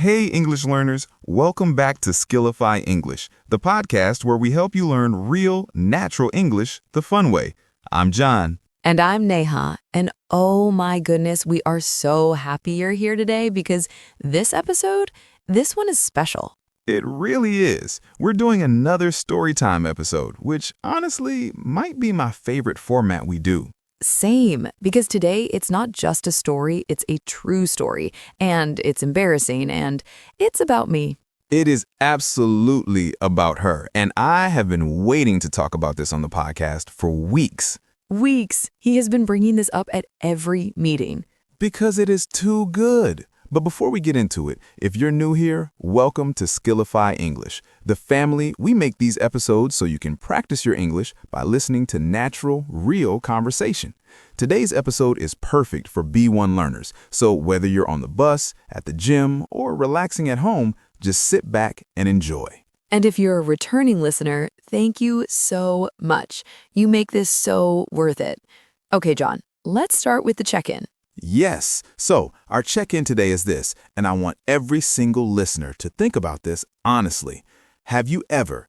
Hey, English learners, welcome back to Skillify English, the podcast where we help you learn real, natural English the fun way. I'm John. And I'm Neha, and oh my goodness, we are so happy you're here today because this one is special. It really is. We're doing another storytime episode, which honestly might be my favorite format we do. Same, because today it's not just a story, it's a true story, and it's embarrassing, and it's about me. It is absolutely about her, and I have been waiting to talk about this on the podcast for weeks. Weeks. He has been bringing this up at every meeting. Because it is too good. But before we get into it, if you're new here, welcome to Skillify English. The family, we make these episodes so you can practice your English by listening to natural, real conversation. Today's episode is perfect for B1 learners, so whether you're on the bus, at the gym, or relaxing at home, just sit back and enjoy. And if you're a returning listener, thank you so much. You make this so worth it. Okay, John, let's start with the check-in. Yes. So our check-in today is this, and I want every single listener to think about this honestly. Have you ever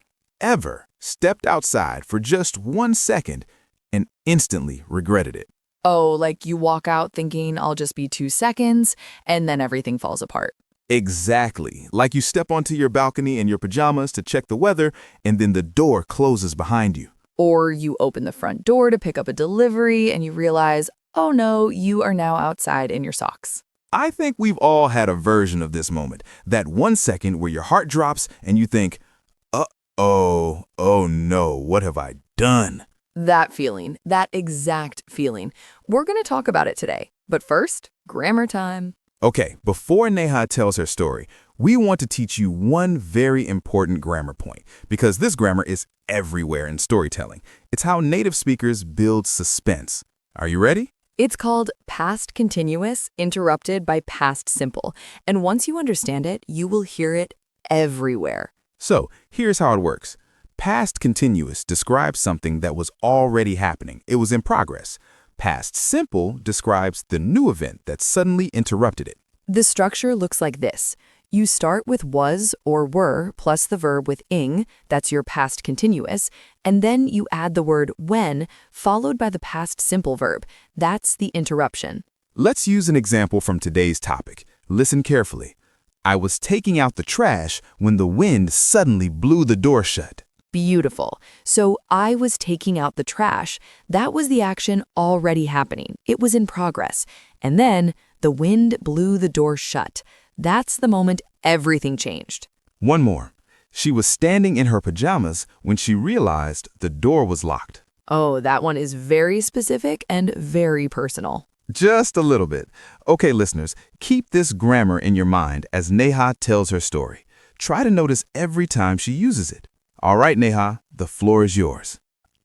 stepped outside for just 1 second and instantly regretted it? Oh, like you walk out thinking I'll just be 2 seconds, and then everything falls apart. Exactly. Like you step onto your balcony in your pajamas to check the weather, and then the door closes behind you. Or you open the front door to pick up a delivery, and you realize, oh no, you are now outside in your socks. I think we've all had a version of this moment, that 1 second where your heart drops and you think, oh no, what have I done? That feeling, that exact feeling. We're going to talk about it today. But first, grammar time. Okay, before Neha tells her story, we want to teach you one very important grammar point, because this grammar is everywhere in storytelling. It's how native speakers build suspense. Are you ready? It's called past continuous interrupted by past simple. And once you understand it, you will hear it everywhere. So here's how it works. Past continuous describes something that was already happening. It was in progress. Past simple describes the new event that suddenly interrupted it. The structure looks like this. You start with was or were plus the verb with ing, that's your past continuous, and then you add the word when, followed by the past simple verb. That's the interruption. Let's use an example from today's topic. Listen carefully. I was taking out the trash when the wind suddenly blew the door shut. Beautiful. So I was taking out the trash. That was the action already happening. It was in progress. And then the wind blew the door shut. That's the moment everything changed. One more. She was standing in her pajamas when she realized the door was locked. Oh, that one is very specific and very personal. Just a little bit. Okay, listeners, keep this grammar in your mind as Neha tells her story. Try to notice every time she uses it. All right, Neha, the floor is yours.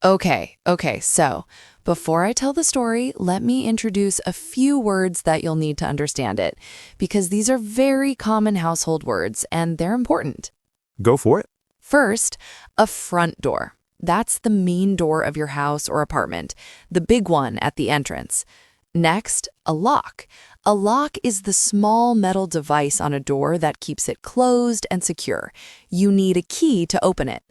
Okay, so before I tell the story, let me introduce a few words that you'll need to understand it, because these are very common household words and they're important. Go for it. First, a front door. That's the main door of your house or apartment, the big one at the entrance. Next, a lock. A lock is the small metal device on a door that keeps it closed and secure. You need a key to open it.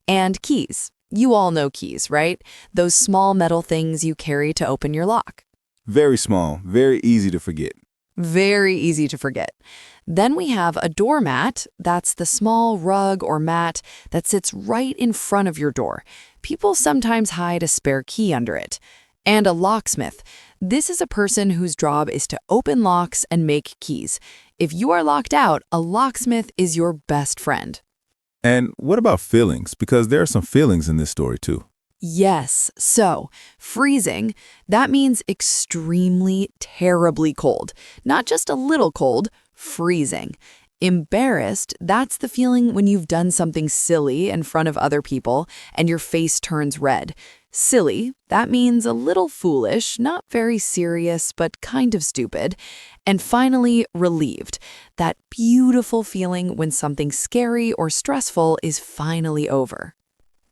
And keys. You all know keys, right? Those small metal things you carry to open your lock. Very small, very easy to forget. Very easy to forget. Then we have a doormat. That's the small rug or mat that sits right in front of your door. People sometimes hide a spare key under it. And a locksmith. This is a person whose job is to open locks and make keys. If you are locked out, a locksmith is your best friend. And what about feelings? Because there are some feelings in this story too. Yes, so freezing, that means extremely, terribly cold. Not just a little cold, freezing. Embarrassed, that's the feeling when you've done something silly in front of other people and your face turns red. Silly, that means a little foolish, not very serious, but kind of stupid. And finally, relieved, that beautiful feeling when something scary or stressful is finally over.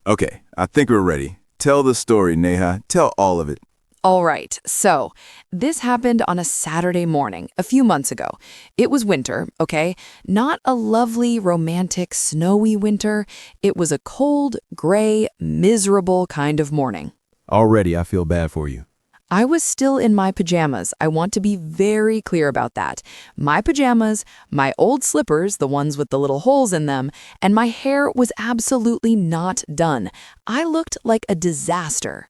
Okay, I think we're ready. Tell the story, Neha. Tell all of it. All right, so this happened on a Saturday morning a few months ago. It was winter, okay? Not a lovely, romantic, snowy winter. It was a cold, gray, miserable kind of morning. Already, I feel bad for you. I was still in my pajamas. I want to be very clear about that. My pajamas, my old slippers, the ones with the little holes in them, and my hair was absolutely not done. I looked like a disaster.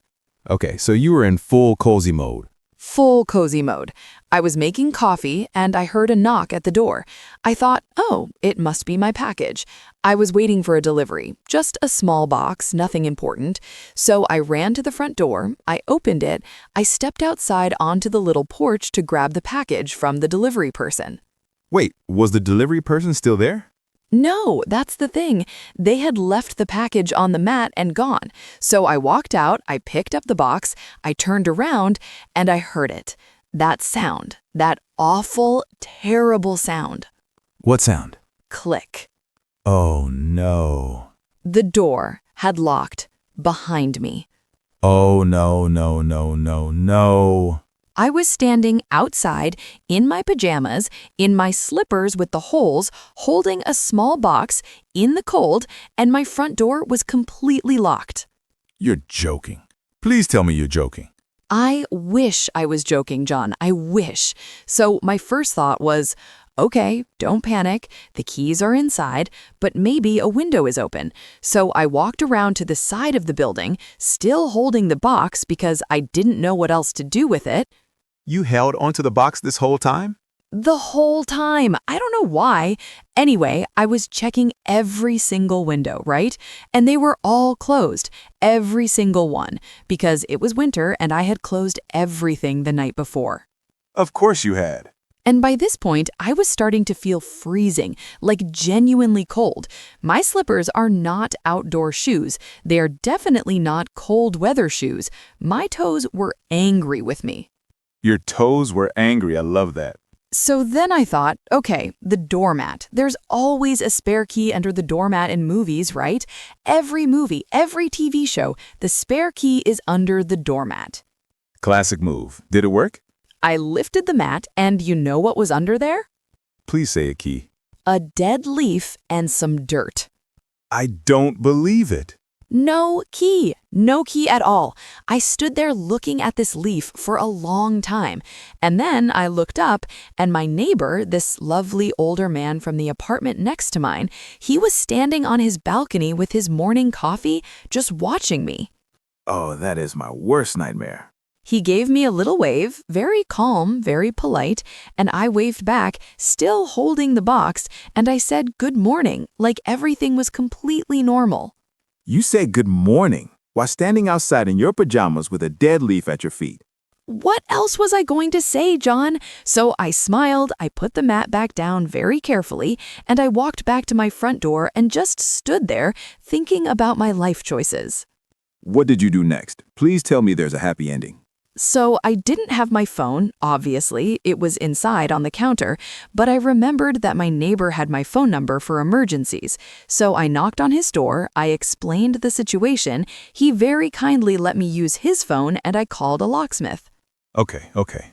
Okay, so you were in full cozy mode. Full cozy mode. I was making coffee and I heard a knock at the door. I thought, oh, it must be my package. I was waiting for a delivery, just a small box, nothing important. So I ran to the front door, I opened it, I stepped outside onto the little porch to grab the package from the delivery person. Wait, was the delivery person still there? No, that's the thing. They had left the package on the mat and gone. So I walked out, I picked up the box, I turned around, and I heard it. That sound, that awful, terrible sound. What sound? Click. Oh, no. The door had locked behind me. Oh, no, no, no, no, no. I was standing outside in my pajamas, in my slippers with the holes, holding a small box in the cold, and my front door was completely locked. You're joking. Please tell me you're joking. I wish I was joking, John. I wish. So my first thought was, okay, don't panic. The keys are inside, but maybe a window is open. So I walked around to the side of the building, still holding the box because I didn't know what else to do with it. You held onto the box this whole time? The whole time. I don't know why. Anyway, I was checking every single window, right? And they were all closed. Every single one. Because it was winter and I had closed everything the night before. Of course you had. And by this point, I was starting to feel freezing, like genuinely cold. My slippers are not outdoor shoes. They are definitely not cold weather shoes. My toes were angry with me. Your toes were angry. I love that. So then I thought, okay, the doormat. There's always a spare key under the doormat in movies, right? Every movie, every TV show, the spare key is under the doormat. Classic move. Did it work? I lifted the mat, and you know what was under there? Please say a key. A dead leaf and some dirt. I don't believe it. No key. No key at all. I stood there looking at this leaf for a long time. And then I looked up, and my neighbor, this lovely older man from the apartment next to mine, he was standing on his balcony with his morning coffee, just watching me. Oh, that is my worst nightmare. He gave me a little wave, very calm, very polite, and I waved back, still holding the box, and I said good morning, like everything was completely normal. You said good morning while standing outside in your pajamas with a dead leaf at your feet. What else was I going to say, John? So I smiled, I put the mat back down very carefully, and I walked back to my front door and just stood there thinking about my life choices. What did you do next? Please tell me there's a happy ending. So I didn't have my phone, obviously, it was inside on the counter, but I remembered that my neighbor had my phone number for emergencies. So I knocked on his door, I explained the situation, he very kindly let me use his phone, and I called a locksmith. Okay.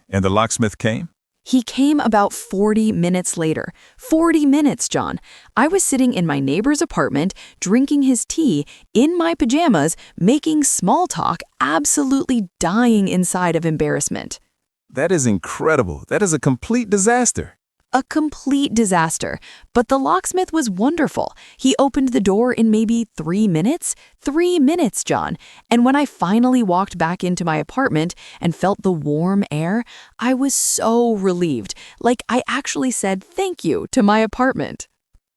And the locksmith came? He came about 40 minutes later. 40 minutes, John. I was sitting in my neighbor's apartment, drinking his tea, in my pajamas, making small talk, absolutely dying inside of embarrassment. That is incredible. That is a complete disaster. A complete disaster. But the locksmith was wonderful. He opened the door in maybe 3 minutes. 3 minutes, John. And when I finally walked back into my apartment and felt the warm air, I was so relieved. Like I actually said thank you to my apartment.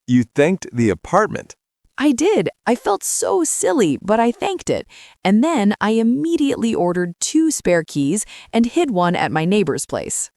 You thanked the apartment? I did. I felt so silly, but I thanked it. And then I immediately ordered 2 spare keys and hid one at my neighbor's place.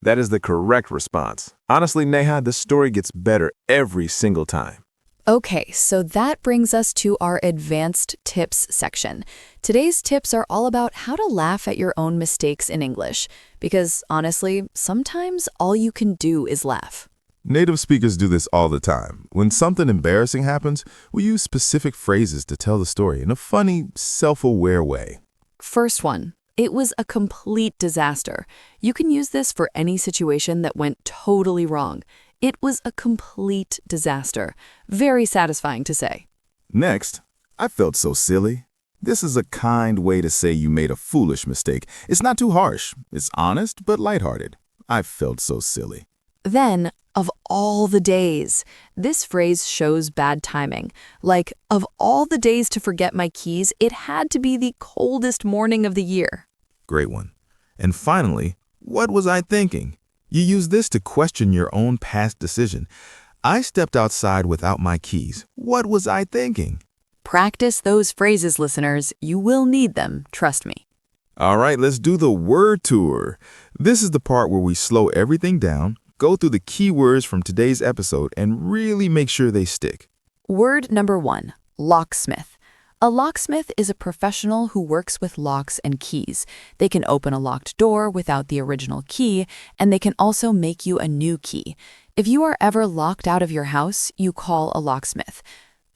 That is the correct response. Honestly, Neha, this story gets better every single time. Okay, so that brings us to our advanced tips section. Today's tips are all about how to laugh at your own mistakes in English, because honestly, sometimes all you can do is laugh. Native speakers do this all the time. When something embarrassing happens, we use specific phrases to tell the story in a funny, self-aware way. First one, It was a complete disaster. You can use this for any situation that went totally wrong. It was a complete disaster. Very satisfying to say. Next, I felt so silly. This is a kind way to say you made a foolish mistake. It's not too harsh. It's honest but lighthearted. I felt so silly. Then, of all the days, this phrase shows bad timing. Like, of all the days to forget my keys, it had to be the coldest morning of the year. Great one. And finally, what was I thinking? You use this to question your own past decision. I stepped outside without my keys. What was I thinking? Practice those phrases, listeners. You will need them, trust me. All right, let's do the word tour. This is the part where we slow everything down, go through the key words from today's episode, and really make sure they stick. Word number 1, locksmith. A locksmith is a professional who works with locks and keys. They can open a locked door without the original key, and they can also make you a new key. If you are ever locked out of your house, you call a locksmith.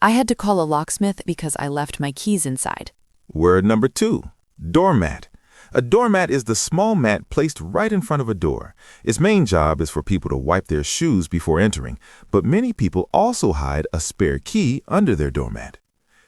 I had to call a locksmith because I left my keys inside. Word number 2, doormat. A doormat is the small mat placed right in front of a door. Its main job is for people to wipe their shoes before entering, but many people also hide a spare key under their doormat.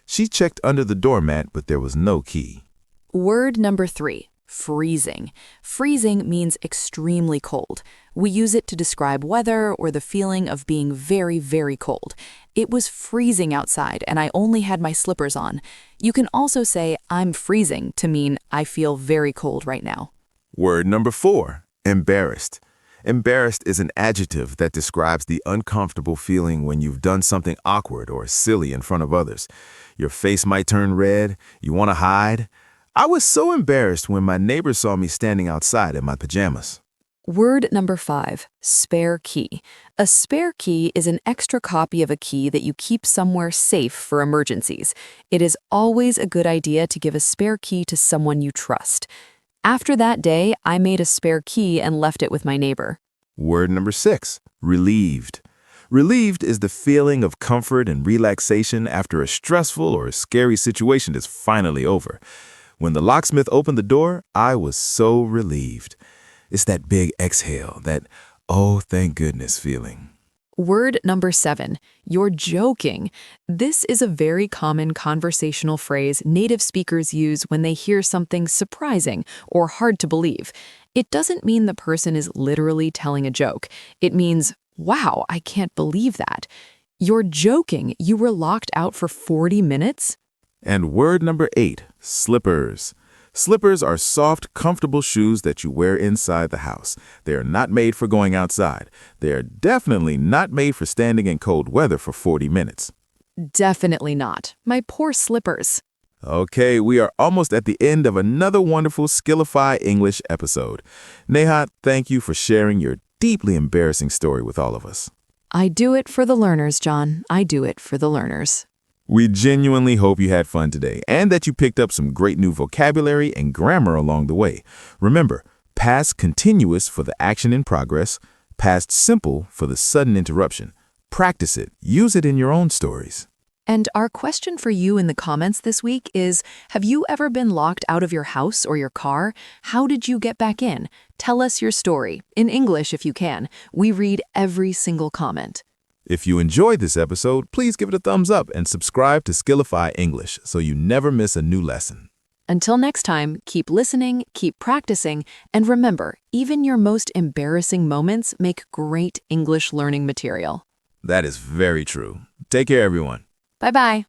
She checked under the doormat, but there was no key. Word number 3, freezing. Freezing means extremely cold. We use it to describe weather or the feeling of being very, very cold. It was freezing outside and I only had my slippers on. You can also say I'm freezing to mean I feel very cold right now. Word number 4, embarrassed. Embarrassed is an adjective that describes the uncomfortable feeling when you've done something awkward or silly in front of others. Your face might turn red, you want to hide. I was so embarrassed when my neighbor saw me standing outside in my pajamas. Word number 5, spare key. A spare key is an extra copy of a key that you keep somewhere safe for emergencies. It is always a good idea to give a spare key to someone you trust. After that day, I made a spare key and left it with my neighbor. Word number 6, relieved. Relieved is the feeling of comfort and relaxation after a stressful or a scary situation is finally over. When the locksmith opened the door, I was so relieved. It's that big exhale, that, oh, thank goodness feeling. Word number 7, you're joking. This is a very common conversational phrase native speakers use when they hear something surprising or hard to believe. It doesn't mean the person is literally telling a joke. It means, wow, I can't believe that. You're joking. You were locked out for 40 minutes? And word number 8, slippers. Slippers are soft, comfortable shoes that you wear inside the house. They are not made for going outside. They are definitely not made for standing in cold weather for 40 minutes. Definitely not. My poor slippers. Okay, we are almost at the end of another wonderful Skillify English episode. Neha, thank you for sharing your deeply embarrassing story with all of us. I do it for the learners, John. I do it for the learners. We genuinely hope you had fun today and that you picked up some great new vocabulary and grammar along the way. Remember, past continuous for the action in progress, past simple for the sudden interruption. Practice it. Use it in your own stories. And our question for you in the comments this week is, have you ever been locked out of your house or your car? How did you get back in? Tell us your story, in English if you can. We read every single comment. If you enjoyed this episode, please give it a thumbs up and subscribe to Skillify English so you never miss a new lesson. Until next time, keep listening, keep practicing, and remember, even your most embarrassing moments make great English learning material. That is very true. Take care, everyone. Bye-bye.